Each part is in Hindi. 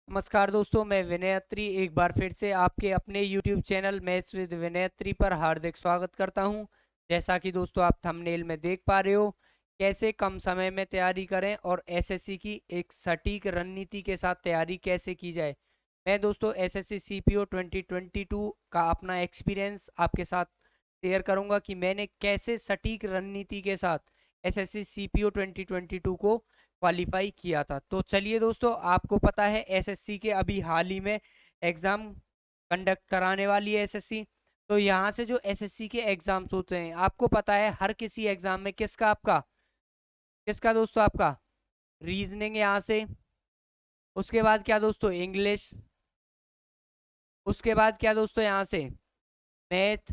नमस्कार दोस्तों, मैं विनय अत्री एक बार फिर से आपके अपने YouTube चैनल मैथ्स विद विनय अत्री पर हार्दिक स्वागत करता हूं। जैसा कि दोस्तों आप थंबनेल में देख पा रहे हो, कैसे कम समय में तैयारी करें और एसएससी की एक सटीक रणनीति के साथ तैयारी कैसे की जाए। मैं दोस्तों एसएससी सीपीओ 2022 का अपना एक्सपीरियंस आपके साथ शेयर करूंगा कि मैंने कैसे सटीक रणनीति के साथ एसएससी सीपीओ 2022 को क्वालिफाई किया था। तो चलिए दोस्तों, आपको पता है एसएससी के अभी हाल ही में एग्ज़ाम कंडक्ट कराने वाली है एसएससी। तो यहाँ से जो एसएससी के एग्ज़ाम्स होते हैं, आपको पता है हर किसी एग्ज़ाम में किसका दोस्तों आपका रीजनिंग यहाँ से, उसके बाद क्या दोस्तों इंग्लिश, उसके बाद क्या दोस्तों यहाँ से मैथ,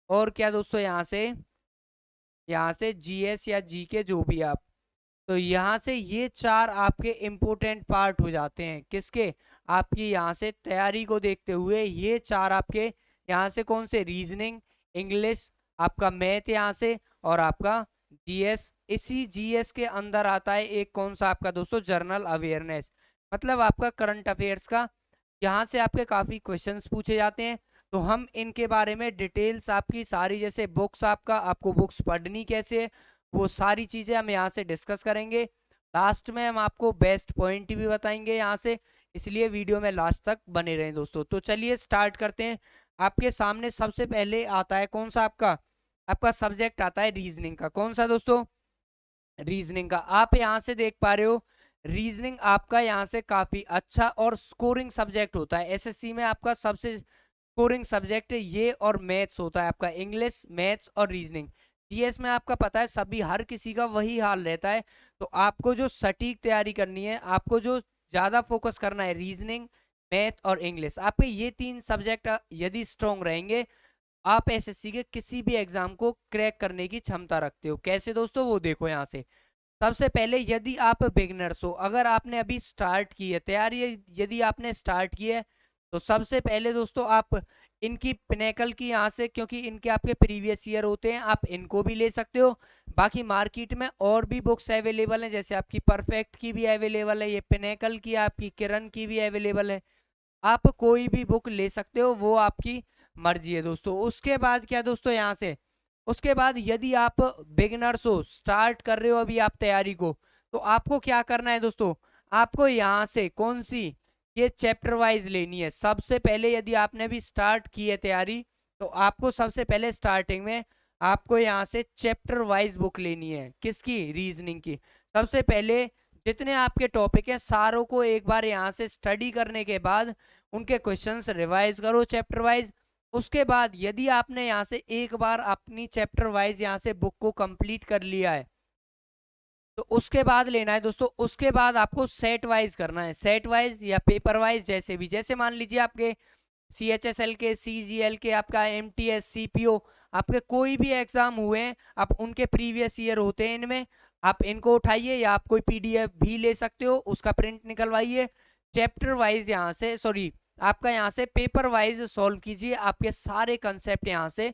और क्या दोस्तों यहाँ से जीएस या जीके जो भी आप। तो यहाँ से ये चार आपके इम्पोर्टेंट पार्ट हो जाते हैं किसके, आपकी यहाँ से तैयारी को देखते हुए। ये चार आपके यहाँ से कौन से, रीजनिंग, इंग्लिश, आपका मैथ यहाँ से, और आपका जीएस। इसी जीएस के अंदर आता है एक कौन सा आपका दोस्तों, जनरल अवेयरनेस, मतलब आपका करंट अफेयर्स का। यहाँ से आपके काफ़ी क्वेश्चंस पूछे जाते हैं। तो हम इनके बारे में डिटेल्स आपकी सारी, जैसे बुक्स आपको बुक्स पढ़नी कैसे है, वो सारी चीज़ें हम यहाँ से डिस्कस करेंगे। लास्ट में हम आपको बेस्ट पॉइंट भी बताएंगे यहाँ से, इसलिए वीडियो में लास्ट तक बने रहें दोस्तों। तो चलिए स्टार्ट करते हैं। आपके सामने सबसे पहले आता है कौन सा, आपका आपका सब्जेक्ट आता है रीजनिंग का। कौन सा दोस्तों, रीजनिंग का। आप यहाँ से देख पा रहे हो, रीजनिंग आपका यहाँ से काफी अच्छा और स्कोरिंग सब्जेक्ट होता है। एसएससी में आपका सबसे स्कोरिंग सब्जेक्ट ये और मैथ्स होता है आपका, इंग्लिश, मैथ्स और रीजनिंग। जीएस में आपका पता है सभी हर किसी का वही हाल रहता है। तो आपको जो सटीक तैयारी करनी है, आपको जो ज्यादा फोकस करना है, रीजनिंग, मैथ और इंग्लिश। आपके ये तीन सब्जेक्ट यदि स्ट्रॉन्ग रहेंगे, आप एसएससी के किसी भी एग्जाम को क्रैक करने की क्षमता रखते हो। कैसे दोस्तों, वो देखो यहाँ से। सबसे पहले यदि आप बिगनर्स हो, अगर आपने अभी स्टार्ट की है तैयारी, यदि आपने स्टार्ट की है, तो सबसे पहले दोस्तों आप इनकी पिनेकल की यहाँ से, क्योंकि इनके आपके प्रीवियस ईयर होते हैं, आप इनको भी ले सकते हो। बाकी मार्केट में और भी बुक्स अवेलेबल हैं, जैसे आपकी परफेक्ट की भी अवेलेबल है, ये पिनेकल की, आपकी किरण की भी अवेलेबल है। आप कोई भी बुक ले सकते हो, वो आपकी मर्जी है दोस्तों। उसके बाद क्या दोस्तों, यहाँ से उसके बाद यदि आप बिगिनर्स हो, स्टार्ट कर रहे हो अभी आप तैयारी को, तो आपको क्या करना है दोस्तों, आपको यहाँ से कौन सी, ये चैप्टर वाइज लेनी है सबसे पहले। यदि आपने भी स्टार्ट की है तैयारी, तो आपको सबसे पहले स्टार्टिंग में आपको यहाँ से चैप्टर वाइज बुक लेनी है। किसकी, रीजनिंग की। सबसे पहले जितने आपके टॉपिक हैं सारों को एक बार यहाँ से स्टडी करने के बाद उनके क्वेश्चंस रिवाइज करो चैप्टर वाइज। उसके बाद यदि आपने यहाँ से एक बार अपनी चैप्टर वाइज यहाँ से बुक को कंप्लीट कर लिया है, तो उसके बाद लेना है दोस्तों, उसके बाद आपको सेट वाइज करना है, सेट वाइज या पेपर वाइज, जैसे भी। जैसे मान लीजिए आपके CHSL के, CGL के, आपका MTS, CPO, आपके कोई भी एग्जाम हुए हैं, आप उनके प्रीवियस ईयर होते हैं इनमें, आप इनको उठाइए या आप कोई PDF भी ले सकते हो, उसका प्रिंट निकलवाइए। चैप्टर वाइज यहाँ से, सॉरी, आपका यहाँ से पेपर वाइज सॉल्व कीजिए, आपके सारे कंसेप्ट यहाँ से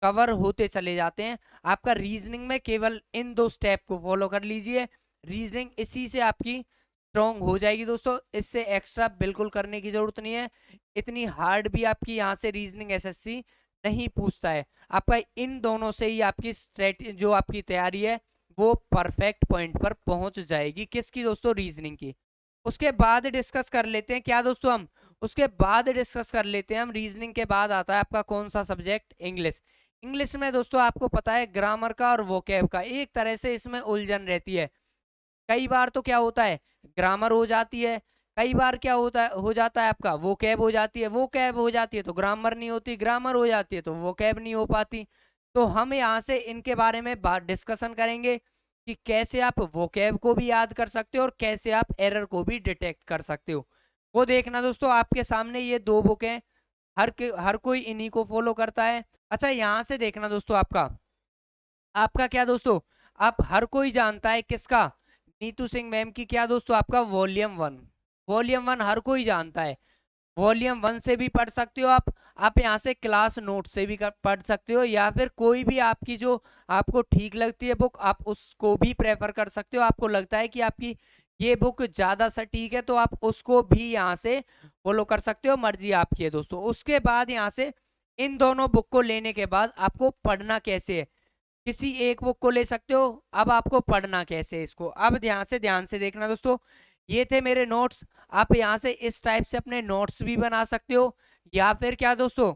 कवर होते चले जाते हैं। आपका रीजनिंग में केवल इन दो स्टेप को फॉलो कर लीजिए, रीजनिंग इसी से आपकी स्ट्रॉन्ग हो जाएगी दोस्तों। इससे एक्स्ट्रा बिल्कुल करने की जरूरत नहीं है, इतनी हार्ड भी आपकी यहाँ से रीजनिंग एसएससी नहीं पूछता है। आपका इन दोनों से ही आपकी जो आपकी तैयारी है वो परफेक्ट पॉइंट पर पहुंच जाएगी। किसकी दोस्तों, रीजनिंग की। उसके बाद डिस्कस कर लेते हैं क्या दोस्तों, हम उसके बाद डिस्कस कर लेते हैं हम रीजनिंग के बाद आता है आपका कौन सा सब्जेक्ट, इंग्लिश। इंग्लिश में दोस्तों आपको पता है ग्रामर का और वोकैब का एक तरह से इसमें उलझन रहती है। कई बार तो क्या होता है, ग्रामर हो जाती है, कई बार क्या होता है, हो जाता है आपका वो कैब हो जाती है, वो कैब हो जाती है तो ग्रामर नहीं होती, ग्रामर हो जाती है तो वो कैब नहीं हो पाती। तो हम यहाँ से इनके बारे में बात डिस्कशन करेंगे कि कैसे आप वो कैब को भी याद कर सकते हो और कैसे आप एरर को भी डिटेक्ट कर सकते हो। वो देखना दोस्तों, आपके सामने ये दो बुक हैं, हर कोई इन्हीं को फॉलो करता है। अच्छा, यहाँ से देखना दोस्तों, आपका आपका क्या दोस्तों, आप हर कोई जानता है किसका, नीतू सिंह मैम की, क्या दोस्तों, आपका वॉल्यूम 1। वॉल्यूम 1 हर कोई जानता है, वॉल्यूम 1 से भी पढ़ सकते हो आप यहाँ से क्लास नोट से भी पढ़ सकते हो, या फिर कोई भी आपकी जो आपको ठीक लगती है बुक, आप उसको भी प्रेफर कर सकते हो। आपको लगता है कि आपकी ये बुक ज्यादा सटीक है तो आप उसको भी यहाँ से फॉलो कर सकते हो, मर्जी आपकी है दोस्तों। उसके बाद यहाँ से इन दोनों बुक को लेने के बाद आपको पढ़ना कैसे है, किसी एक बुक को ले सकते हो। अब आपको पढ़ना कैसे है इसको, अब ध्यान से देखना दोस्तों। ये थे मेरे नोट्स। आप यहाँ से इस टाइप से अपने नोट्स भी बना सकते हो, या फिर क्या दोस्तों,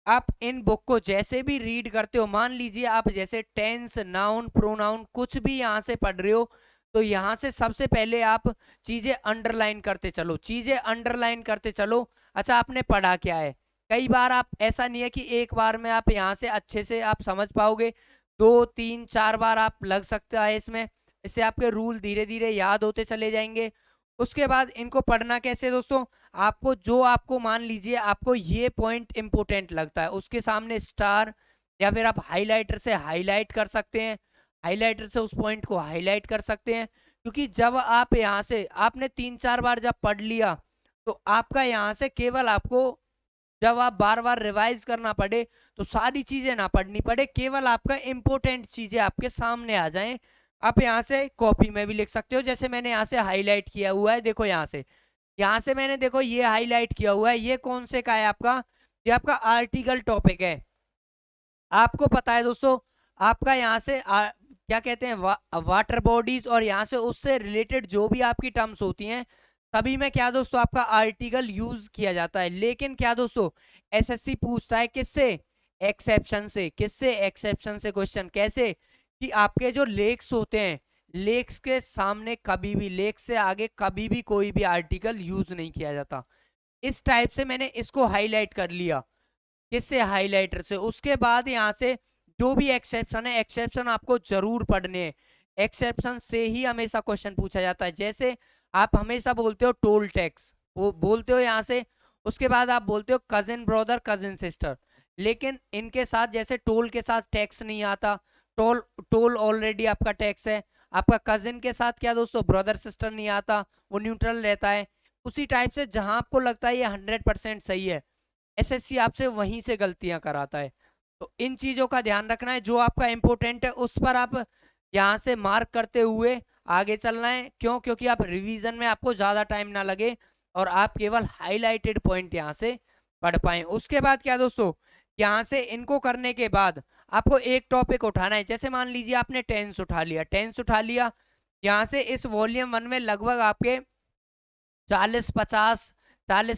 आप इन बुक को जैसे भी रीड करते हो, मान लीजिए आप जैसे टेंस, नाउन, प्रोनाउन कुछ भी यहाँ से पढ़ रहे हो, तो यहाँ से सबसे पहले आप चीजें अंडरलाइन करते चलो, चीजें अंडरलाइन करते चलो। अच्छा, आपने पढ़ा क्या है, कई बार आप, ऐसा नहीं है कि एक बार में आप यहाँ से अच्छे से आप समझ पाओगे, 2 3 4 बार आप लग सकता है इसमें। इससे आपके रूल धीरे धीरे याद होते चले जाएंगे। उसके बाद इनको पढ़ना कैसे दोस्तों, आपको जो, आपको मान लीजिए आपको ये पॉइंट इंपोर्टेंट लगता है, उसके सामने स्टार या फिर आप हाइलाइटर से हाईलाइट कर सकते हैं, हाइलाइटर से उस पॉइंट को हाईलाइट कर सकते हैं। क्योंकि जब आप यहाँ से, आपने 3 4 बार जब पढ़ लिया, तो आपका यहाँ से केवल आपको, जब आप बार बार रिवाइज करना पड़े तो सारी चीजें ना पढ़नी पड़े, केवल आपका इंपोर्टेंट चीजें आपके सामने आ जाएं। आप यहाँ से कॉपी में भी लिख सकते हो, जैसे मैंने यहाँ से हाईलाइट किया हुआ है, देखो यहाँ से मैंने, देखो ये हाईलाइट किया हुआ है, ये कौन से का है आपका, ये आपका आर्टिकल टॉपिक है। आपको पता है दोस्तों, आपका यहाँ से क्या कहते हैं, वाटर बॉडीज, और यहाँ से उससे रिलेटेड जो भी आपकी टर्म्स होती हैं, सभी में क्या दोस्तों आपका आर्टिकल यूज किया जाता है। लेकिन क्या दोस्तों, एसएससी पूछता है किससे, एक्सेप्शन से। किससे, एक्सेप्शन से क्वेश्चन कैसे, कि आपके जो लेक्स होते हैं, लेक्स के सामने कभी भी, लेक्स से आगे कभी भी कोई भी आर्टिकल यूज नहीं किया जाता। इस टाइप से मैंने इसको हाईलाइट कर लिया, किससे, हाइलाइटर से। उसके बाद यहाँ से जो भी एक्सेप्शन है, एक्सेप्शन आपको जरूर पढ़ने हैं, एक्सेप्शन से ही हमेशा क्वेश्चन पूछा जाता है। जैसे आप हमेशा बोलते हो टोल टैक्स, वो बोलते हो यहाँ से, उसके बाद आप बोलते हो कजिन ब्रदर, कजिन सिस्टर, लेकिन इनके साथ जैसे टोल के साथ टैक्स नहीं आता, टोल टोल ऑलरेडी आपका टैक्स है। आपका कजिन के साथ क्या दोस्तों, ब्रदर सिस्टर नहीं आता, वो न्यूट्रल रहता है। उसी टाइप से जहां आपको लगता है ये 100% सही है, एसएससी आपसे वहीं से गलतियां कराता है। तो इन चीजों का ध्यान रखना है, जो आपका इंपोर्टेंट है उस पर आप यहाँ से मार्क करते हुए आगे चलना है। क्यों, क्योंकि आप रिवीजन में आपको ज्यादा टाइम ना लगे और आप केवल हाईलाइटेड पॉइंट यहाँ से पढ़ पाए। उसके बाद क्या दोस्तों, यहाँ से इनको करने के बाद आपको एक टॉपिक उठाना है। जैसे मान लीजिए आपने टेंस उठा लिया, टेंस उठा लिया, यहाँ से इस वॉल्यूम 1 में लगभग आपके 40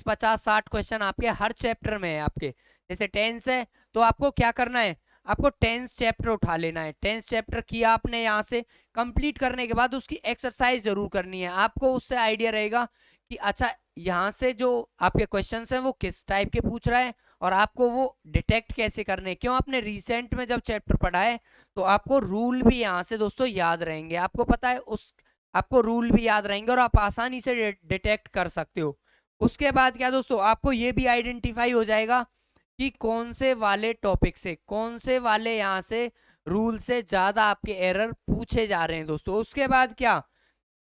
50 क्वेश्चन आपके हर चैप्टर में है आपके। जैसे टेंस है तो आपको क्या करना है, आपको टेंस चैप्टर उठा लेना है। टेंस चैप्टर किया आपने, यहाँ से कंप्लीट करने के बाद उसकी एक्सरसाइज जरूर करनी है। आपको उससे आइडिया रहेगा कि अच्छा, यहाँ से जो आपके क्वेश्चंस हैं वो किस टाइप के पूछ रहा है, और आपको वो डिटेक्ट कैसे करने। क्यों, आपने रिसेंट में जब चैप्टर पढ़ा है तो आपको रूल भी यहाँ से दोस्तों याद रहेंगे, आपको पता है उस, आपको रूल भी याद रहेंगे और आप आसानी से डिटेक्ट कर सकते हो। उसके बाद क्या दोस्तों, आपको ये भी आइडेंटिफाई हो जाएगा कि कौन से वाले टॉपिक से, कौन से वाले यहाँ से रूल से ज्यादा आपके एरर पूछे जा रहे हैं दोस्तों। उसके बाद क्या,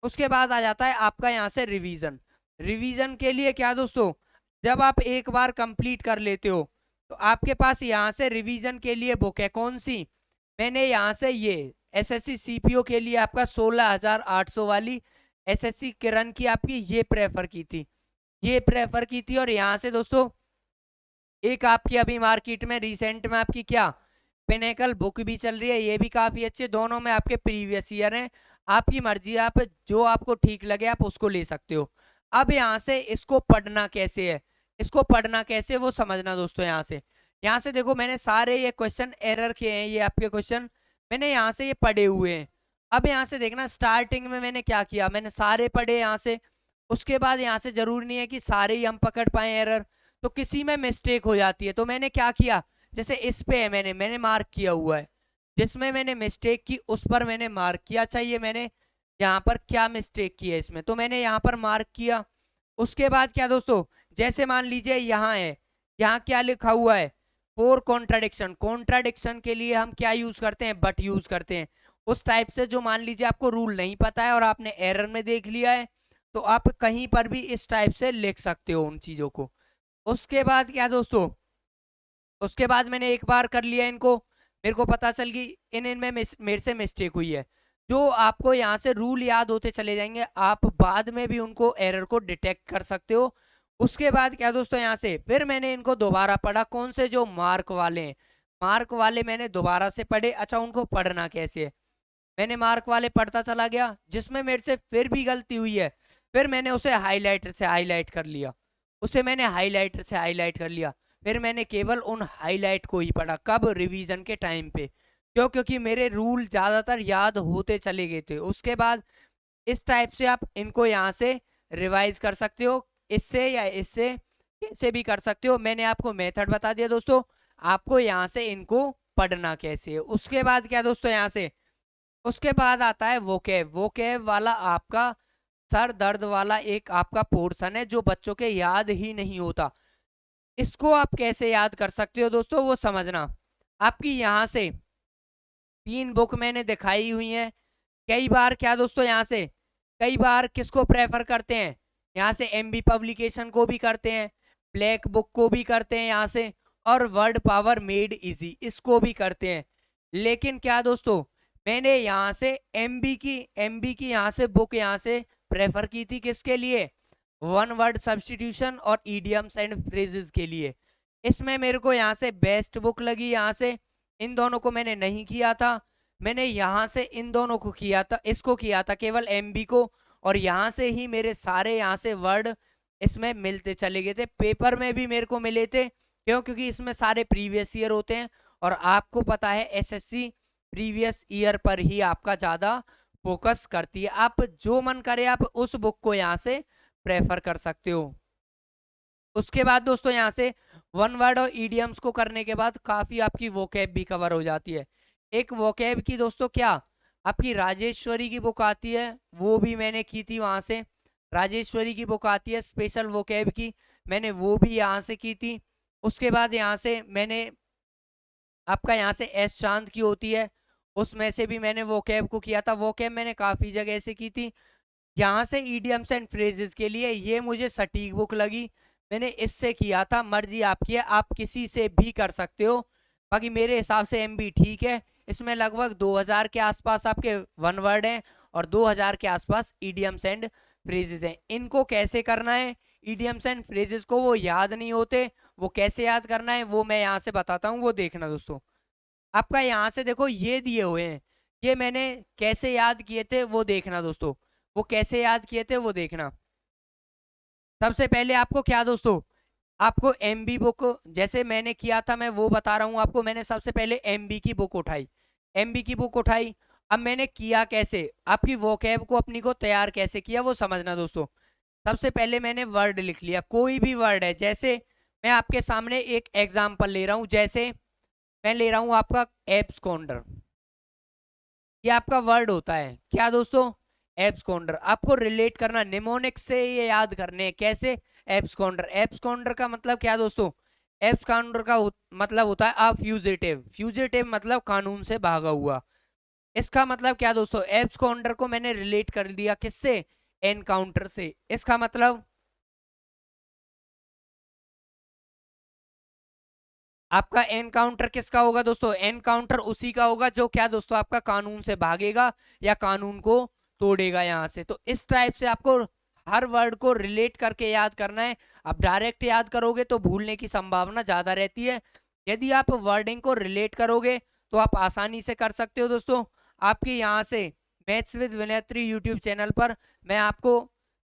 उसके बाद आ जाता है आपका यहाँ से रिवीजन। रिवीजन के लिए क्या दोस्तों, जब आप एक बार कंप्लीट कर लेते हो तो आपके पास यहाँ से रिवीजन के लिए बुक है कौन सी, मैंने यहाँ से ये एसएससी सीपीओ के लिए आपका 16,800 वाली एसएससी किरण की आपकी ये प्रेफर की थी, ये प्रेफर की थी। और यहाँ से दोस्तों एक आपकी अभी मार्केट में रिसेंट में आपकी क्या, पिनेकल बुक भी चल रही है, ये भी काफी अच्छे, दोनों में आपके प्रीवियस ईयर हैं। आपकी मर्जी, आप जो आपको ठीक लगे आप उसको ले सकते हो। अब यहाँ से इसको पढ़ना कैसे है, इसको पढ़ना कैसे वो समझना दोस्तों। यहाँ से देखो, मैंने सारे ये क्वेश्चन एरर के हैं, ये आपके क्वेश्चन मैंने यहाँ से ये पढ़े हुए हैं। अब यहाँ से देखना, स्टार्टिंग में मैंने क्या किया, मैंने सारे पढ़े यहाँ से। उसके बाद यहाँ से जरूरी नहीं है कि सारे ही हम पकड़ पाए एरर, तो किसी में मिस्टेक हो जाती है। तो मैंने क्या किया, जैसे इस पे है, मैंने मार्क किया हुआ है, जिसमें मैंने मिस्टेक की उस पर मैंने मार्क किया। चाहिए मैंने यहाँ पर क्या मिस्टेक की है इसमें, तो मैंने यहाँ पर मार्क किया। उसके बाद क्या दोस्तों, जैसे मान लीजिए यहाँ है, यहाँ क्या लिखा हुआ है, फोर कॉन्ट्राडिक्शन। कॉन्ट्राडिक्शन के लिए हम क्या यूज करते हैं, बट यूज करते हैं। उस टाइप से जो मान लीजिए आपको रूल नहीं पता है और आपने एरर में देख लिया है, तो आप कहीं पर भी इस टाइप से लिख सकते हो उन चीजों को। उसके बाद क्या दोस्तों, उसके बाद मैंने एक बार कर लिया इनको, मेरे को पता चल गई इनमें मेरे से मिस्टेक हुई है, जो आपको यहाँ से रूल याद होते चले जाएंगे, आप बाद में भी उनको एरर को डिटेक्ट कर सकते हो। उसके बाद क्या दोस्तों, यहाँ से फिर मैंने इनको दोबारा पढ़ा, कौन से जो मार्क वाले हैं, मार्क वाले मैंने दोबारा से पढ़े। अच्छा, उनको पढ़ना कैसे है, मैंने मार्क वाले पढ़ता चला गया, जिसमें मेरे से फिर भी गलती हुई है फिर मैंने उसे हाईलाइटर से हाईलाइट कर लिया, उसे मैंने हाईलाइटर से हाईलाइट कर लिया। फिर मैंने केवल उन हाईलाइट को ही पढ़ा, कब, रिवीजन के टाइम पे। क्यों? क्योंकि मेरे रूल ज्यादातर याद होते चले गए थे। उसके बाद इस टाइप से आप इनको यहाँ से रिवाइज कर सकते हो, इससे या इससे, कैसे भी कर सकते हो। मैंने आपको मेथड बता दिया दोस्तों, आपको यहाँ से इनको पढ़ना कैसे है। उसके बाद क्या दोस्तों, यहाँ से उसके बाद आता है वोकैब। वोकैब वाला आपका सर दर्द वाला एक आपका पोर्शन है जो बच्चों के याद ही नहीं होता। इसको आप कैसे याद कर सकते हो दोस्तों, वो समझना। आपकी यहाँ से 3 बुक मैंने दिखाई हुई हैं। कई बार क्या दोस्तों, यहाँ से कई बार किसको प्रेफर करते हैं, यहाँ से एमबी पब्लिकेशन को भी करते हैं, ब्लैक बुक को भी करते हैं यहाँ से, और वर्ड पावर मेड इजी इसको भी करते हैं। लेकिन क्या दोस्तों, मैंने यहाँ से एमबी की यहाँ से बुक यहाँ से प्रेफर की थी, किसके लिए, वन वर्ड सब्सटीट्यूशन और इडियम्स एंड फ्रेजेस के लिए। इसमें मेरे को यहाँ से बेस्ट बुक लगी। यहाँ से इन दोनों को मैंने नहीं किया था, मैंने यहाँ से इन दोनों को किया था, इसको किया था केवल एमबी को, और यहाँ से ही मेरे सारे यहाँ से वर्ड इसमें मिलते चले गए थे। पेपर में भी मेरे को मिले थे, क्यों? क्योंकि इसमें सारे प्रीवियस ईयर होते हैं, और आपको पता है एसएससी प्रीवियस ईयर पर ही आपका ज्यादा फोकस करती है। आप जो मन करे आप उस बुक को यहाँ से प्रेफर कर सकते हो। उसके बाद दोस्तों, यहाँ से वन वर्ड और ईडियम्स को करने के बाद काफी आपकी वोकैब भी कवर हो जाती है। एक वोकैब की दोस्तों क्या, आपकी राजेश्वरी की बुक आती है, वो भी मैंने की थी वहां से। राजेश्वरी की बुक आती है स्पेशल वोकैब की, मैंने वो भी यहाँ से की थी। उसके बाद यहाँ से मैंने आपका यहाँ से एस चांद की होती है, उसमें से भी मैंने वोकैब को किया था। वोकैब मैंने काफी जगह से की थी। यहाँ से ईडियम्स एंड फ्रेजेस के लिए ये मुझे सटीक बुक लगी, मैंने इससे किया था। मर्जी आपकी है, आप किसी से भी कर सकते हो, बाकी मेरे हिसाब से एमबी ठीक है। इसमें लगभग 2000 के आसपास आपके वन वर्ड हैं और 2000 के आसपास ईडियम्स एंड फ्रेजेस हैं। इनको कैसे करना है, ईडियम्स एंड फ्रेजेस को वो याद नहीं होते, वो कैसे याद करना है वो मैं यहाँ से बताता हूँ, वो देखना दोस्तों। आपका यहाँ से देखो ये दिए हुए हैं, ये मैंने कैसे याद किए थे वो देखना दोस्तों, वो कैसे याद किए थे वो देखना। सबसे पहले आपको क्या दोस्तों, आपको एमबी बुक जैसे मैंने किया था मैं वो बता रहा हूं आपको। मैंने सबसे पहले एमबी की बुक उठाई, एमबी की बुक उठाई। अब मैंने किया कैसे, आपकी वोकैब को अपनी को तैयार कैसे किया वो समझना दोस्तों। सबसे पहले मैंने वर्ड लिख लिया, कोई भी वर्ड है। जैसे मैं आपके सामने एक एग्जाम्पल ले रहा हूं, जैसे मैं ले रहा हूं आपका एब्सकॉन्डर, ये आपका वर्ड होता है क्या दोस्तों, एब्सकॉन्डर। आपको रिलेट करना, निमोनिक से ये याद करने हैं। कैसे, एब्सकॉन्डर। एब्सकॉन्डर का मतलब क्या दोस्तों, एब्सकॉन्डर का मतलब होता है अ फ्यूजिटिव। फ्यूजिटिव मतलब कानून से भागा हुआ। इसका मतलब क्या दोस्तों, एब्सकॉन्डर को मैंने रिलेट कर दिया किससे, एनकाउंटर से। इसका मतलब आपका एनकाउंटर किसका होगा दोस्तों, एनकाउंटर उसी का होगा जो क्या दोस्तों, आपका कानून से भागेगा या कानून को तोड़ेगा यहाँ से। तो इस टाइप से आपको हर वर्ड को रिलेट करके याद करना है। आप डायरेक्ट याद करोगे तो भूलने की संभावना ज्यादा रहती है, यदि आप वर्डिंग को रिलेट करोगे तो आप आसानी से कर सकते हो दोस्तों। आपके यहाँ से मैथ्स विद विनयत्री यूट्यूब चैनल पर मैं आपको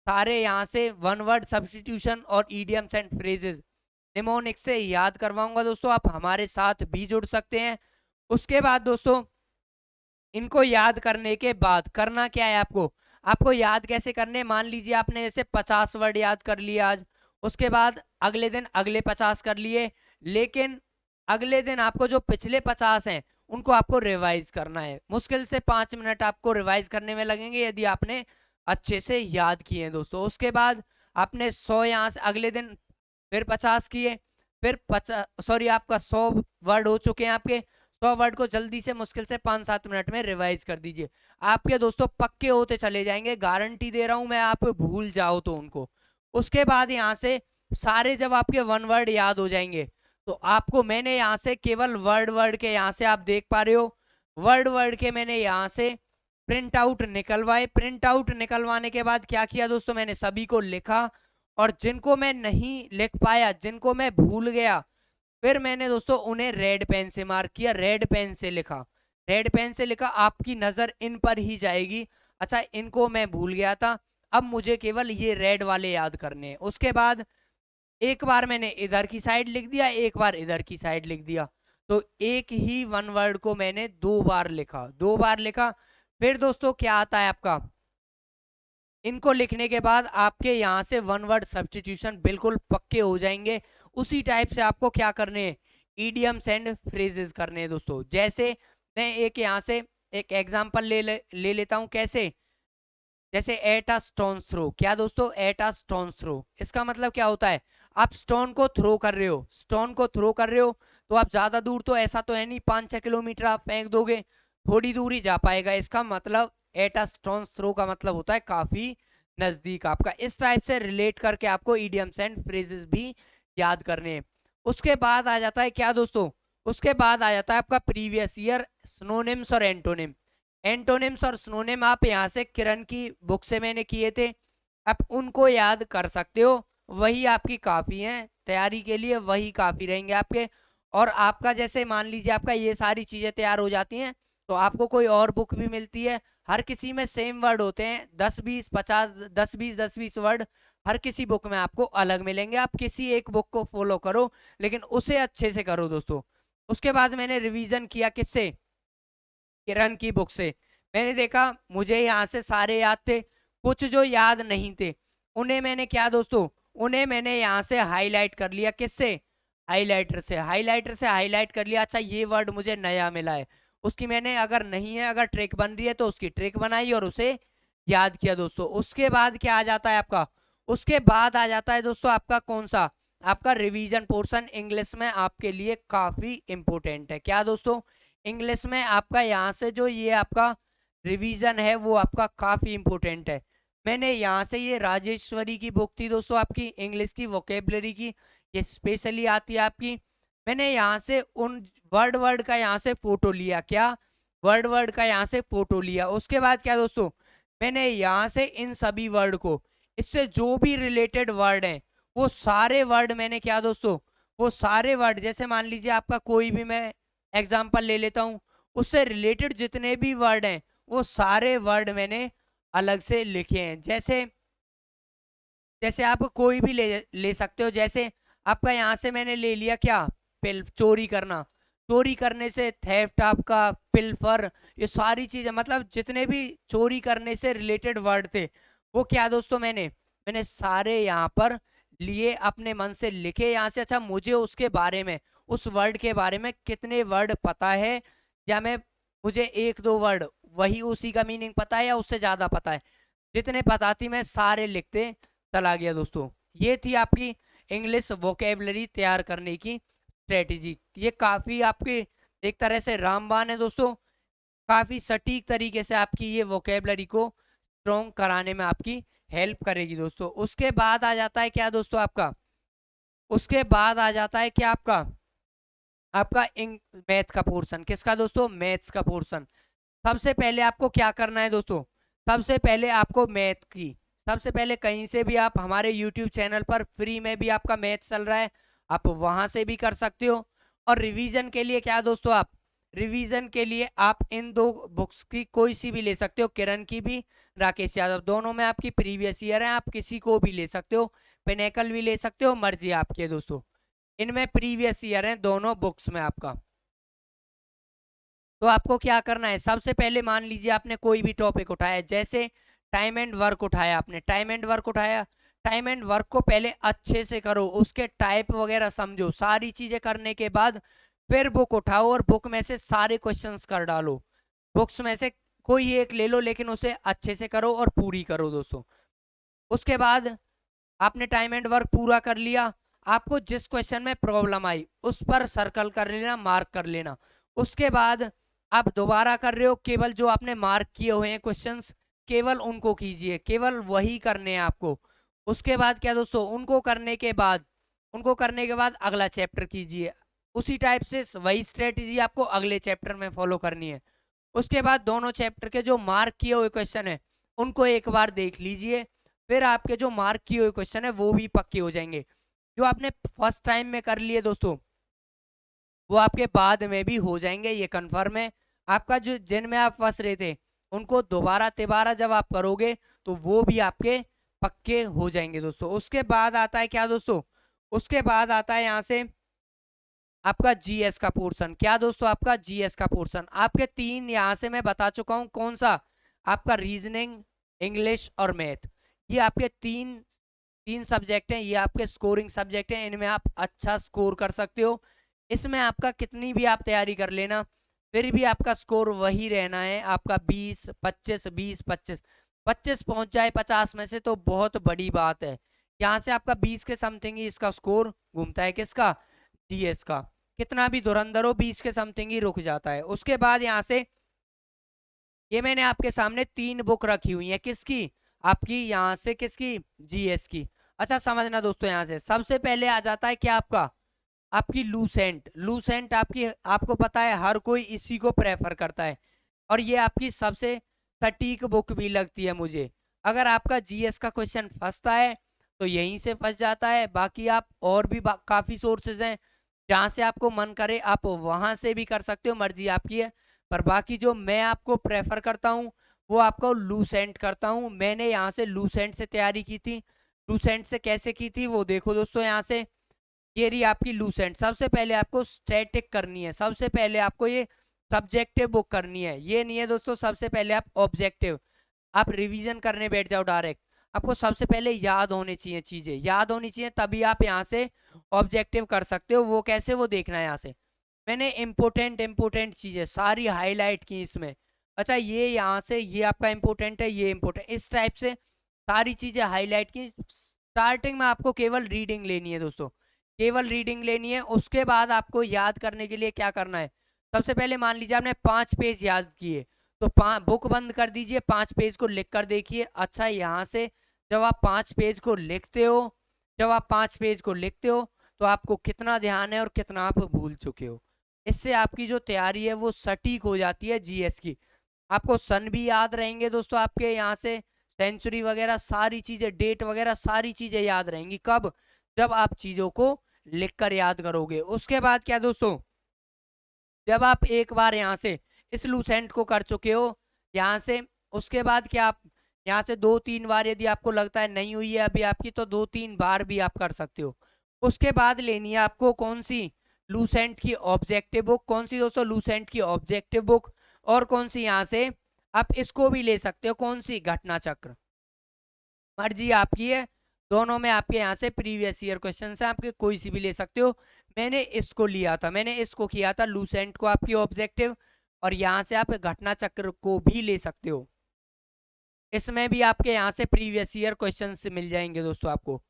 सारे यहाँ से वन वर्ड सब्सटीट्यूशन और ईडियम्स एंड फ्रेजेस निमोनिक से याद करवाऊंगा दोस्तों, आप हमारे साथ भी जुड़ सकते हैं। उसके बाद दोस्तों, इनको याद करने के बाद करना क्या है आपको, आपको याद कैसे करने, मान लीजिए आपने जैसे 50 वर्ड याद कर लिए आज, उसके बाद अगले दिन अगले 50 कर लिए, लेकिन अगले दिन आपको जो पिछले 50 हैं उनको आपको रिवाइज करना है। मुश्किल से 5 मिनट आपको रिवाइज करने में लगेंगे यदि आपने अच्छे से याद किए हैं दोस्तों। उसके बाद आपने 100 यहाँ से अगले दिन फिर 50 किए, फिर 50 सॉरी आपका 100 वर्ड हो चुके हैं। आपके 100 वर्ड को जल्दी से मुश्किल से 5-7 मिनट में रिवाइज कर दीजिए, आपके दोस्तों पक्के होते चले जाएंगे, गारंटी दे रहा हूं मैं। आप भूल जाओ तो उनको, उसके बाद यहाँ से सारे जब आपके वन वर्ड याद हो जाएंगे तो आपको मैंने यहाँ से केवल वर्ड वर्ड के यहाँ से आप देख पा रहे हो, वर्ड वर्ड के मैंने यहाँ से प्रिंट आउट निकलवाए। प्रिंट आउट निकलवाने के बाद क्या किया दोस्तों, मैंने सभी को लिखा, और जिनको मैं नहीं लिख पाया, जिनको मैं भूल गया, फिर मैंने दोस्तों उन्हें रेड पेन से मार्क किया, रेड पेन से लिखा, रेड पेन से लिखा। आपकी नजर इन पर ही जाएगी। अच्छा, इनको मैं भूल गया था, अब मुझे केवल ये रेड वाले याद करने हैं। उसके बाद एक बार मैंने इधर की साइड लिख दिया, एक बार इधर की साइड लिख दिया, तो एक ही वन वर्ड को मैंने 2 बार लिखा, 2 बार लिखा। फिर दोस्तों क्या आता है आपका, इनको लिखने के बाद आपके यहाँ से वन वर्ड सब्स्टिट्यूशन बिल्कुल पक्के हो जाएंगे। उसी टाइप से आपको क्या करने हैं, इडियम्स एंड फ्रेजेस करने हैं दोस्तों। जैसे मैं एक यहाँ से एक एग्जांपल ले लेता हूँ। कैसे, जैसे एट अ स्टोन थ्रो। क्या दोस्तों, एट अ स्टोन थ्रो, इसका मतलब क्या होता है, आप स्टोन को थ्रो कर रहे हो, स्टोन को थ्रो कर रहे हो, तो आप ज्यादा दूर तो ऐसा तो है नहीं 5-6 किलोमीटर आप फेंक दोगे, थोड़ी दूर ही जा पाएगा। इसका मतलब एट अ स्टोन थ्रो का मतलब होता है काफी नजदीक आपका। इस टाइप से रिलेट करके आपको इडियम्स एंड फ्रेजेस भी याद करने हैं। उसके बाद आ जाता है क्या दोस्तों, उसके बाद आ जाता है आपका प्रीवियस ईयर सिनोनिम्स और एंटोनिम। एंटोनिम्स और सिनोनिम आप यहाँ से किरण की बुक से मैंने किए थे, आप उनको याद कर सकते हो, वही आपकी काफी है तैयारी के लिए, वही काफी रहेंगे आपके। और आपका जैसे मान लीजिए आपका ये सारी चीजें तैयार हो जाती हैं, तो आपको कोई और बुक भी मिलती है, हर किसी में सेम वर्ड होते हैं, 10-20-50, 10-20 वर्ड हर किसी बुक में आपको अलग मिलेंगे। आप किसी एक बुक को फॉलो करो, लेकिन उसे अच्छे से करो दोस्तों। उसके बाद मैंने रिवीजन किया किससे, किरण की बुक से। मैंने देखा मुझे यहाँ से सारे याद थे, कुछ जो याद नहीं थे उन्हें मैंने क्या दोस्तों, उन्हें मैंने यहाँ से हाईलाइट कर लिया। किससे, हाईलाइटर से, हाईलाइटर से हाईलाइट कर लिया। अच्छा, ये वर्ड मुझे नया मिला है, उसकी मैंने अगर नहीं है, अगर ट्रिक बन रही है तो उसकी ट्रिक बनाई और उसे याद किया दोस्तों। उसके बाद क्या आ जाता है आपका, उसके बाद आ जाता है दोस्तों आपका कौन सा, आपका रिवीजन पोर्शन। इंग्लिश में आपके लिए काफी इंपोर्टेंट है। क्या दोस्तों, इंग्लिश में आपका यहाँ से जो ये आपका रिवीजन है वो आपका काफी इंपोर्टेंट है। मैंने यहाँ से ये राजेश्वरी की बुक थी दोस्तों आपकी इंग्लिश की वोकेबलरी की, ये स्पेशली आती है आपकी। मैंने यहाँ से उन वर्ड वर्ड का यहाँ से फोटो लिया, क्या वर्ड वर्ड का यहाँ से फोटो लिया। उसके बाद क्या दोस्तों, मैंने यहाँ से इन सभी वर्ड को, इससे जो भी रिलेटेड वर्ड हैं वो सारे वर्ड मैंने क्या दोस्तों, वो सारे वर्ड, जैसे मान लीजिए आपका कोई भी मैं एग्जाम्पल ले लेता हूँ, उससे रिलेटेड जितने भी वर्ड हैं वो सारे वर्ड मैंने अलग से लिखे हैं। जैसे जैसे आप कोई भी ले सकते हो। जैसे आपका यहाँ से मैंने ले लिया क्या, पिल, चोरी करना, चोरी करने से थेफ्ट आपका, पिल्फर, ये सारी चीजें, मतलब जितने भी चोरी करने से रिलेटेड वर्ड थे वो क्या दोस्तों, मैंने मैंने सारे यहाँ पर लिए, अपने मन से लिखे यहाँ से। अच्छा, मुझे उसके बारे में, उस वर्ड के बारे में कितने वर्ड पता है, या मैं, मुझे 1-2 वर्ड वही उसी का मीनिंग पता है या उससे ज्यादा पता है, जितने पता थी मैं सारे लिखते चला गया दोस्तों। ये थी आपकी इंग्लिश वोकेबलरी तैयार करने की स्ट्रेटेजी। ये काफी आपके एक तरह से रामबाण है दोस्तों, काफी सटीक तरीके से आपकी ये वोकेबलरी को स्ट्रॉन्ग कराने में आपकी हेल्प करेगी दोस्तों। उसके बाद आ जाता है क्या दोस्तों आपका, उसके बाद आ जाता है क्या आपका, आपका मैथ का पोर्शन। किसका दोस्तों, मैथ्स का पोर्शन। सबसे पहले आपको क्या करना है दोस्तों, सबसे पहले आपको मैथ की, सबसे पहले कहीं से भी आप, हमारे यूट्यूब चैनल पर फ्री में भी आपका मैथ चल रहा है, आप वहां से भी कर सकते हो। और रिवीजन के लिए क्या दोस्तों, आप रिवीजन के लिए आप इन 2 बुक्स की कोई सी भी ले सकते हो, किरण की भी, राकेश यादव, दोनों में आपकी प्रीवियस ईयर है, आप किसी को भी ले सकते हो, पिनेकल भी ले सकते हो, मर्जी आपकी है दोस्तों। इनमें प्रीवियस ईयर है दोनों बुक्स में आपका। तो आपको क्या करना है, सबसे पहले मान लीजिए आपने कोई भी टॉपिक उठाया, जैसे टाइम एंड वर्क उठाया, आपने टाइम एंड वर्क उठाया, टाइम एंड वर्क को पहले अच्छे से करो, उसके टाइप वगैरह समझो, सारी चीजें करने के बाद फिर बुक उठाओ और बुक में से सारे क्वेश्चंस कर डालो। बुक्स में से कोई एक ले लो, लेकिन उसे अच्छे से करो और पूरी करो दोस्तों। उसके बाद आपने टाइम एंड वर्क पूरा कर लिया, आपको जिस क्वेश्चन में प्रॉब्लम आई उस पर सर्कल कर लेना, मार्क कर लेना। उसके बाद आप दोबारा कर रहे हो, केवल जो आपने मार्क किए हुए हैं क्वेश्चंस, केवल उनको कीजिए, केवल वही करने हैं आपको। उसके बाद क्या दोस्तों, उनको करने के बाद, उनको करने के बाद अगला चैप्टर कीजिए, उसी टाइप से वही स्ट्रेटेजी आपको अगले चैप्टर में फॉलो करनी है। उसके बाद दोनों चैप्टर के जो मार्क किए हुए क्वेश्चन है उनको एक बार देख लीजिए, फिर आपके जो मार्क किए हुए क्वेश्चन है वो भी पक्के हो जाएंगे। जो आपने फर्स्ट टाइम में कर लिए दोस्तों वो आपके बाद में भी हो जाएंगे, ये कंफर्म है। आपका जो जिनमें आप फंस रहे थे उनको दोबारा तिबारा जब आप करोगे तो वो भी आपके पक्के हो जाएंगे दोस्तों। उसके बाद आता है क्या दोस्तों, उसके बाद आता है यहाँ से आपका जीएस का पोर्शन। क्या दोस्तों, आपका जीएस का पोर्शन। आपके तीन यहाँ से मैं बता चुका हूँ, कौन सा, आपका रीजनिंग, इंग्लिश और मैथ। ये आपके तीन तीन सब्जेक्ट हैं, ये आपके स्कोरिंग सब्जेक्ट हैं, इनमें आप अच्छा स्कोर कर सकते हो। इसमें आपका कितनी भी आप तैयारी कर लेना फिर भी आपका स्कोर वही रहना है, आपका 20 25 20 25 25 पहुंच जाए 50 में से तो बहुत बड़ी बात है। यहाँ से आपका 20 के समथिंग ही इसका स्कोर घूमता है, किसका, जीएस का। कितना भी धुरंधर हो 20 के समथिंग ही रुक जाता है। उसके बाद यहाँ से ये मैंने आपके सामने तीन बुक रखी हुई है, किसकी, आपकी यहाँ से किसकी, जीएस की। अच्छा समझना दोस्तों, यहाँ से सबसे पहले आ जाता है क्या आपका, आपकी लूसेंट। लूसेंट आपकी, आपको पता है हर कोई इसी को प्रेफर करता है और ये आपकी सबसे सटीक बुक भी लगती है मुझे। अगर आपका जीएस का क्वेश्चन फंसता है तो यहीं से फंस जाता है, बाकी आप और भी काफ़ी सोर्सेज हैं जहाँ से आपको मन करे आप वहाँ से भी कर सकते हो, मर्जी आपकी है। पर बाकी जो मैं आपको प्रेफर करता हूँ वो आपको लूसेंट करता हूँ। मैंने यहाँ से लूसेंट से तैयारी की थी। लूसेंट से कैसे की थी वो देखो दोस्तों, यहाँ से ये रही आपकी लूसेंट। सबसे पहले आपको स्टैटिक करनी है, सबसे पहले आपको ये सब्जेक्टिव बुक करनी है, ये नहीं है दोस्तों सबसे पहले आप ऑब्जेक्टिव, आप रिवीजन करने बैठ जाओ डायरेक्ट। आपको सबसे पहले याद होनी चाहिए, चीजें याद होनी चाहिए, तभी आप यहाँ से ऑब्जेक्टिव कर सकते हो। वो कैसे, वो देखना है। यहाँ से मैंने इम्पोर्टेंट इम्पोर्टेंट चीजें सारी हाईलाइट की इसमें। अच्छा ये यहाँ से ये आपका इम्पोर्टेंट है, ये इम्पोर्टेंट, इस टाइप से सारी चीजें हाईलाइट की। स्टार्टिंग में आपको केवल रीडिंग लेनी है दोस्तों, केवल रीडिंग लेनी है। उसके बाद आपको याद करने के लिए क्या करना है, सबसे पहले मान लीजिए आपने 5 पेज याद किए तो बुक बंद कर दीजिए, 5 पेज को लिख कर देखिए। अच्छा यहाँ से जब आप 5 पेज को लिखते हो, जब आप 5 पेज को लिखते हो तो आपको कितना ध्यान है और कितना आप भूल चुके हो। इससे आपकी जो तैयारी है वो सटीक हो जाती है जीएस की। आपको सन भी याद रहेंगे दोस्तों, आपके यहाँ से सेंचुरी वगैरह सारी चीजें, डेट वगैरह सारी चीजें याद रहेंगी। कब, जब आप चीजों को लिखकर याद करोगे। उसके बाद क्या दोस्तों, जब आप एक बार यहाँ से इस लूसेंट को कर चुके हो यहाँ से, उसके बाद क्या आप यहाँ से 2-3 बार यदि आपको लगता है नहीं हुई है अभी आपकी तो 2-3 बार भी आप कर सकते हो। उसके बाद लेनी है आपको कौन सी, लूसेंट की ऑब्जेक्टिव बुक। कौन सी दोस्तों, लूसेंट की ऑब्जेक्टिव बुक। और कौन सी, यहाँ से आप इसको भी ले सकते हो, कौन सी, घटना चक्र, मर्जी आपकी है। दोनों में आपके यहाँ से प्रीवियस ईयर क्वेश्चन है, आपके कोई सी भी ले सकते हो। मैंने इसको लिया था, मैंने इसको किया था लूसेंट को आपकी ऑब्जेक्टिव, और यहाँ से आप घटना चक्र को भी ले सकते हो। इसमें भी आपके यहाँ से प्रीवियस ईयर क्वेश्चन मिल जाएंगे दोस्तों आपको।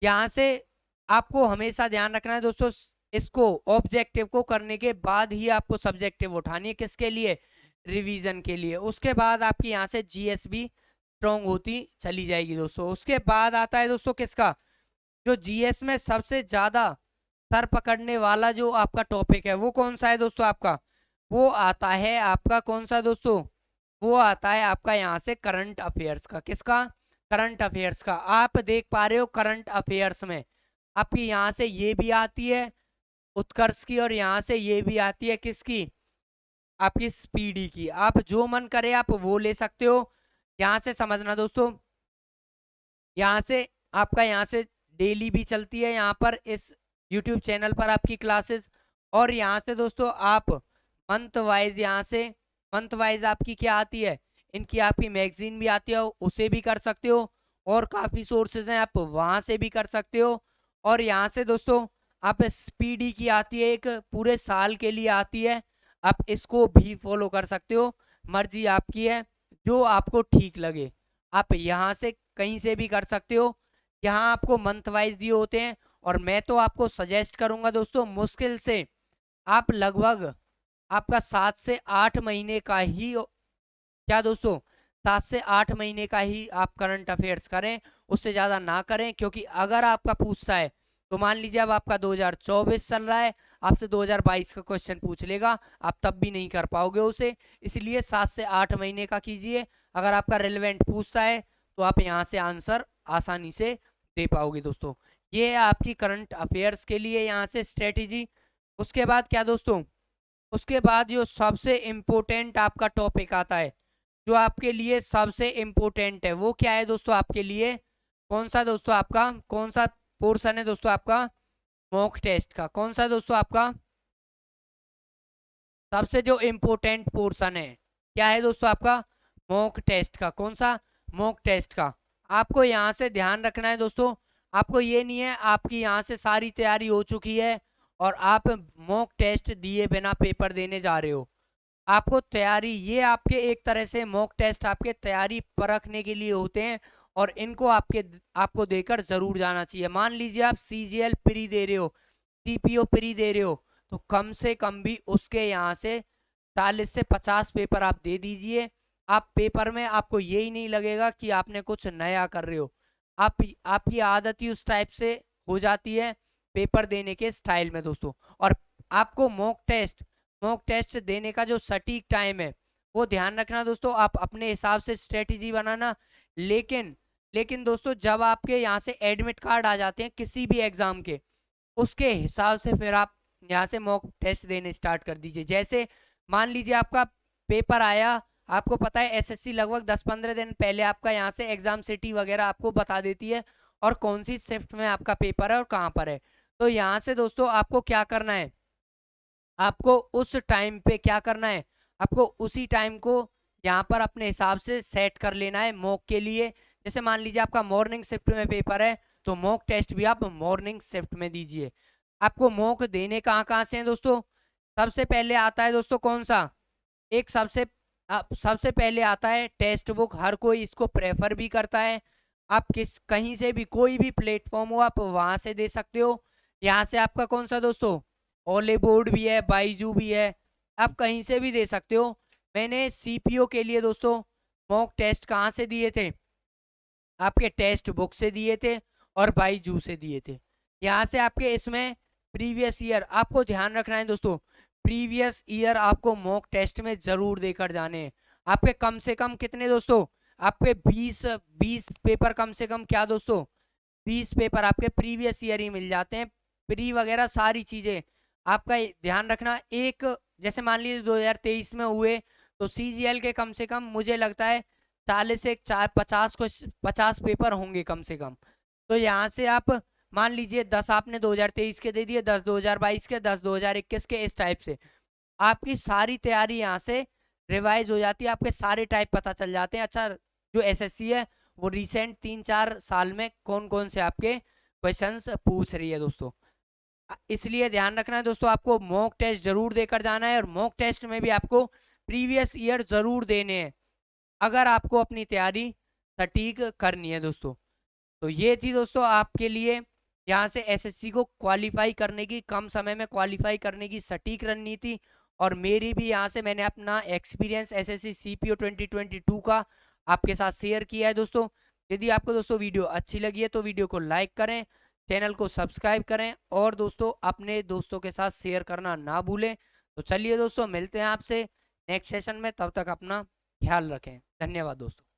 यहाँ से आपको हमेशा ध्यान रखना है दोस्तों, इसको ऑब्जेक्टिव को करने के बाद ही आपको सब्जेक्टिव उठानी है, किसके लिए, रिवीजन के लिए। उसके बाद आपकी यहाँ से जीएस भी स्ट्रॉन्ग होती चली जाएगी दोस्तों। उसके बाद आता है दोस्तों किसका, जो जीएस में सबसे ज्यादा सर पकड़ने वाला जो आपका टॉपिक है वो कौन सा है दोस्तों, आपका वो आता है आपका कौन सा दोस्तों, वो आता है आपका यहाँ से करंट अफेयर्स का। किसका, करंट अफेयर्स का। आप देख पा रहे हो करंट अफेयर्स में आपकी यहाँ से ये भी आती है उत्कर्ष की, और यहाँ से ये भी आती है किसकी, आपकी स्पीडी की। आप जो मन करे आप वो ले सकते हो। यहाँ से समझना दोस्तों, यहाँ से आपका यहाँ से डेली भी चलती है यहाँ पर इस यूट्यूब चैनल पर आपकी क्लासेस। और यहाँ से दोस्तों आप मंथ वाइज, यहाँ से मंथ वाइज आपकी क्या आती है, इनकी आपकी मैगजीन भी आती है, उसे भी कर सकते हो। और काफ़ी सोर्सेज हैं, आप वहाँ से भी कर सकते हो। और यहाँ से दोस्तों आप स्पीडी की आती है, एक पूरे साल के लिए आती है, आप इसको भी फॉलो कर सकते हो, मर्जी आपकी है, जो आपको ठीक लगे आप यहाँ से कहीं से भी कर सकते हो। यहाँ आपको मंथ वाइज दिए होते हैं, और मैं तो आपको सजेस्ट करूंगा दोस्तों, मुश्किल से आप लगभग आपका 7 से 8 महीने का ही, क्या दोस्तों, 7 से 8 महीने का ही आप करंट अफेयर्स करें, उससे ज़्यादा ना करें। क्योंकि अगर आपका पूछता है तो मान लीजिए अब आपका 2024 चल रहा है, आपसे 2022 का क्वेश्चन पूछ लेगा, आप तब भी नहीं कर पाओगे उसे। इसलिए 7 से 8 महीने का कीजिए। अगर आपका रिलेवेंट पूछता है तो आप यहाँ से आंसर आसानी से दे पाओगे दोस्तों। ये है आपकी करंट अफेयर्स के लिए यहाँ से स्ट्रेटेजी। उसके बाद क्या दोस्तों, उसके बाद जो सबसे इम्पोर्टेंट आपका टॉपिक आता है, जो आपके लिए सबसे इम्पोर्टेंट है, वो क्या है दोस्तों आपके लिए? कौन सा दोस्तों आपका, कौन सा पोर्शन है दोस्तों आपका? मॉक टेस्ट का। कौन सा दोस्तों आपका सबसे जो इम्पोर्टेंट पोर्शन है, क्या है दोस्तों आपका? मॉक टेस्ट का। कौन सा? मॉक टेस्ट का। आपको यहाँ से ध्यान रखना है दोस्तों, आपको ये नहीं है आपकी यहाँ से सारी तैयारी हो चुकी है और आप मॉक टेस्ट दिए बिना पेपर देने जा रहे हो। आपको तैयारी, ये आपके एक तरह से मॉक टेस्ट आपके तैयारी परखने के लिए होते हैं और इनको आपको देकर जरूर जाना चाहिए। मान लीजिए आप सीजीएल प्री दे रहे हो, सीपीओ प्री दे रहे हो, तो कम से कम भी उसके यहाँ से 40 से 50 पेपर आप दे दीजिए। आप पेपर में आपको यही नहीं लगेगा कि आपने कुछ नया कर रहे हो। आपकी आदत ही उस टाइप से हो जाती है पेपर देने के स्टाइल में दोस्तों। और आपको मॉक टेस्ट देने का जो सटीक टाइम है वो ध्यान रखना दोस्तों, आप अपने हिसाब से स्ट्रेटेजी बनाना। लेकिन लेकिन दोस्तों जब आपके यहाँ से एडमिट कार्ड आ जाते हैं किसी भी एग्जाम के, उसके हिसाब से फिर आप यहाँ से मॉक टेस्ट देने स्टार्ट कर दीजिए। जैसे मान लीजिए आपका पेपर आया, आपको पता है एसएससी लगभग 10-15 दिन पहले आपका यहाँ से एग्जाम सिटी वगैरह आपको बता देती है और कौन सी शिफ्ट में आपका पेपर है और कहाँ पर है। तो यहाँ से दोस्तों आपको क्या करना है, आपको उस टाइम पे क्या करना है, आपको उसी टाइम को यहाँ पर अपने हिसाब से सेट कर लेना है मॉक के लिए। जैसे मान लीजिए आपका मॉर्निंग शिफ्ट में पेपर है तो मॉक टेस्ट भी आप मॉर्निंग शिफ्ट में दीजिए। आपको मॉक देने कहाँ कहाँ से हैं दोस्तों? सबसे पहले आता है दोस्तों कौन सा, एक सबसे पहले आता है टेक्स्ट बुक। हर कोई इसको प्रेफर भी करता है। आप कहीं से भी, कोई भी प्लेटफॉर्म हो आप वहां से दे सकते हो। यहाँ से आपका कौन सा दोस्तों, ओले बोर्ड भी है, बाईजू भी है, आप कहीं से भी दे सकते हो। मैंने सीपीओ के लिए दोस्तों मॉक टेस्ट कहाँ से दिए थे, आपके टेक्स्ट बुक से दिए थे और बाईजू से दिए थे। यहाँ से आपके इसमें प्रीवियस ईयर आपको ध्यान रखना है दोस्तों, प्रीवियस ईयर आपको मॉक टेस्ट में जरूर देकर जाने हैं। आपके कम से कम कितने दोस्तों, आपके 20 पेपर कम से कम, क्या दोस्तों, 20 पेपर आपके प्रीवियस ईयर ही मिल जाते हैं। प्री वगैरह सारी चीजें आपका ध्यान रखना। एक जैसे मान लीजिए 2023 में हुए तो सीजीएल के कम से कम मुझे लगता है 40 से 50 पेपर होंगे कम से कम। तो यहाँ से आप मान लीजिए 10 आपने 2023 के दे दिए, 10 2022 के, 10 2021 के, इस टाइप से आपकी सारी तैयारी यहाँ से रिवाइज हो जाती है, आपके सारे टाइप पता चल जाते हैं। अच्छा, जो एसएससी है वो रिसेंट 3-4 साल में कौन कौन से आपके क्वेश्चंस पूछ रही है दोस्तों। इसलिए ध्यान रखना है दोस्तों, आपको मॉक टेस्ट जरूर देकर जाना है और मॉक टेस्ट में भी आपको प्रीवियस ईयर जरूर देने हैं अगर आपको अपनी तैयारी सटीक करनी है दोस्तों। तो ये थी दोस्तों आपके लिए यहाँ से एसएससी को क्वालिफाई करने की, कम समय में क्वालिफाई करने की सटीक रणनीति। और मेरी भी यहाँ से मैंने अपना एक्सपीरियंस एसएससी सीपीओ 2022 का आपके साथ शेयर किया है दोस्तों। यदि आपको दोस्तों वीडियो अच्छी लगी है तो वीडियो को लाइक करें, चैनल को सब्सक्राइब करें और दोस्तों अपने दोस्तों के साथ शेयर करना ना भूलें। तो चलिए दोस्तों, मिलते हैं आपसे नेक्स्ट सेशन में, तब तक अपना ख्याल रखें। धन्यवाद दोस्तों।